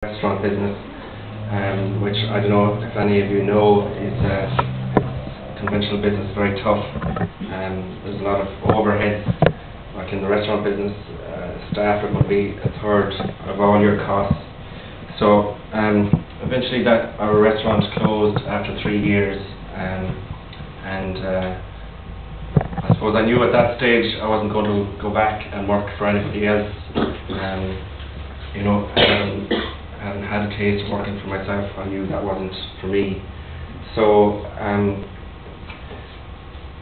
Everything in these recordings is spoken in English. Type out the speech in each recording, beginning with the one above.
Restaurant business, which I don't know if any of you know is conventional business, very tough. There's a lot of overheads, like in the restaurant business. Staff are going to be a third of all your costs. So eventually our restaurant closed after 3 years, and I suppose I knew at that stage I wasn't going to go back and work for anybody else. You know, I hadn't had a taste of working for myself. I knew that wasn't for me. So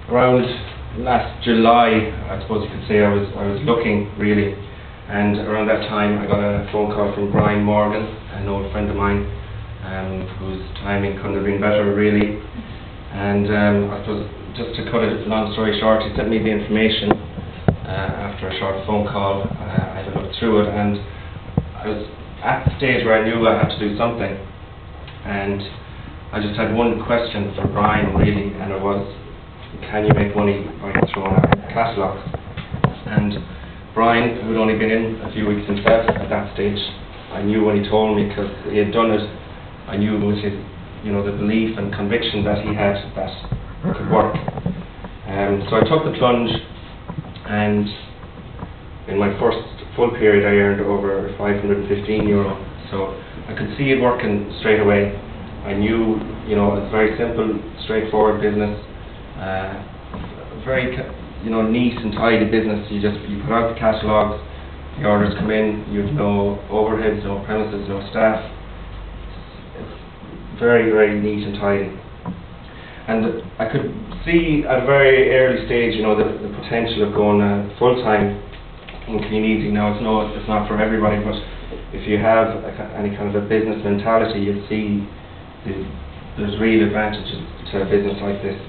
around last July, I suppose you could say, I was looking really, and around that time I got a phone call from Brian Morgan, an old friend of mine, whose timing couldn't have been better really. And I suppose, just to cut a long story short, he sent me the information after a short phone call. I had a look through it, and I was at the stage where I knew I had to do something, and I just had one question for Brian really, and it was, can you make money by throwing out catalogues? And Brian, who had only been in a few weeks himself at that stage, I knew when he told me, because he had done it, I knew with his, you know, the belief and conviction that he had that it could work. So I took the plunge, and in my first full period I earned over €515, so I could see it working straight away. I knew, you know, it's very simple, straightforward business, very, you know, neat and tidy business. You put out the catalogues, the orders come in, you've no overheads, no premises, no staff. It's very, very neat and tidy. And I could see at a very early stage, you know, the potential of going full-time in Kleeneze. Now it's not for everybody, but if you have any kind of a business mentality, you'll see there's real advantages to a business like this.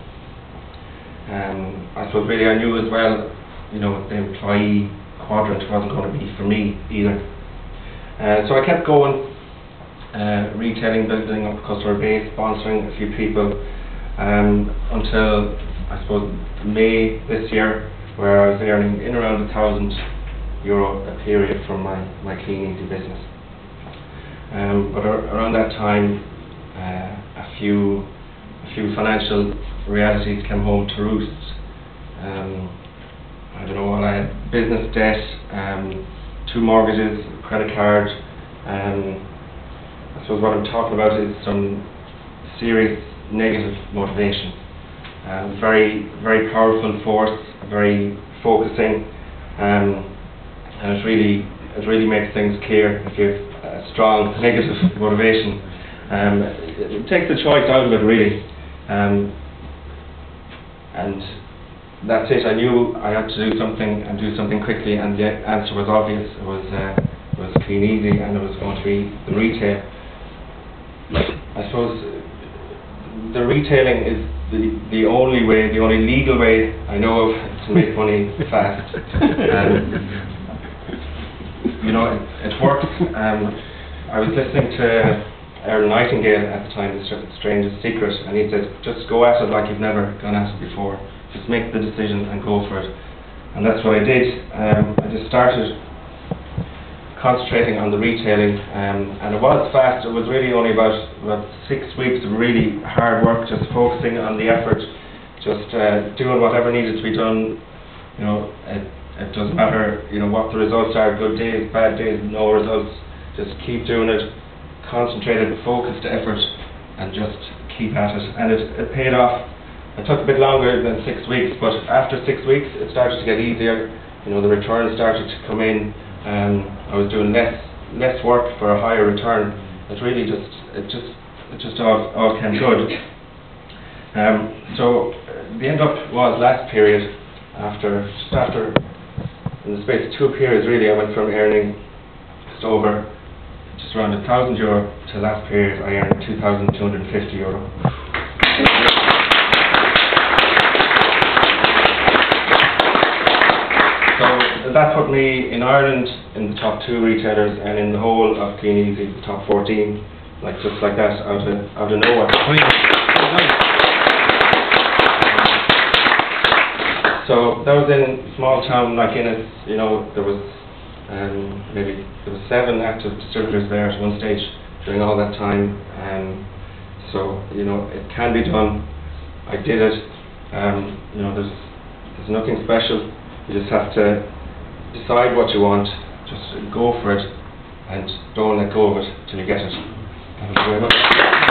I suppose really I knew as well, you know, the employee quadrant wasn't going to be for me either. So I kept going, retailing, building up a customer base, sponsoring a few people, until I suppose May this year, where I was earning in around €1,000 a period from my Kleeneze business. But around that time, a few financial realities came home to roost. I don't know, I had business debt, 2 mortgages, credit card. I suppose what I'm talking about is some serious negative motivation. Very, very powerful force, very focusing. And it really makes things clear if you have a strong negative motivation. It takes the choice out of it really, and that's it. I knew I had to do something, and do something quickly, and the answer was obvious. It was Kleeneze, and it was going to be the retail. I suppose the retailing is the only way, the only legal way I know of to make money fast. You know, it works. I was listening to Earl Nightingale at the time, The Strangest Secret, and he said, just go at it like you've never gone at it before. Just make the decision and go for it. And that's what I did. I just started concentrating on the retailing, and it was fast. It was really only about 6 weeks of really hard work, just focusing on the effort, just doing whatever needed to be done. You know, it doesn't matter, you know, what the results are, good days, bad days, no results. Just keep doing it, concentrated, focused effort, and just keep at it. And it paid off. It took a bit longer than 6 weeks, but after 6 weeks it started to get easier. You know, the returns started to come in. I was doing less work for a higher return. It really just all came good. So the end up was last period, just after in the space of 2 periods really, I went from earning just around €1,000 to last period I earned €2,250. So that put me in Ireland in the top 2 retailers, and in the whole of Kleeneze, the top 14, just like that, out of nowhere. So that was in a small town like Innis. You know, there was maybe there were 7 active distributors there at one stage during all that time. So you know, it can be done. I did it. You know, there's nothing special. You just have to decide what you want. Just go for it, and don't let go of it till you get it. Thank you very much.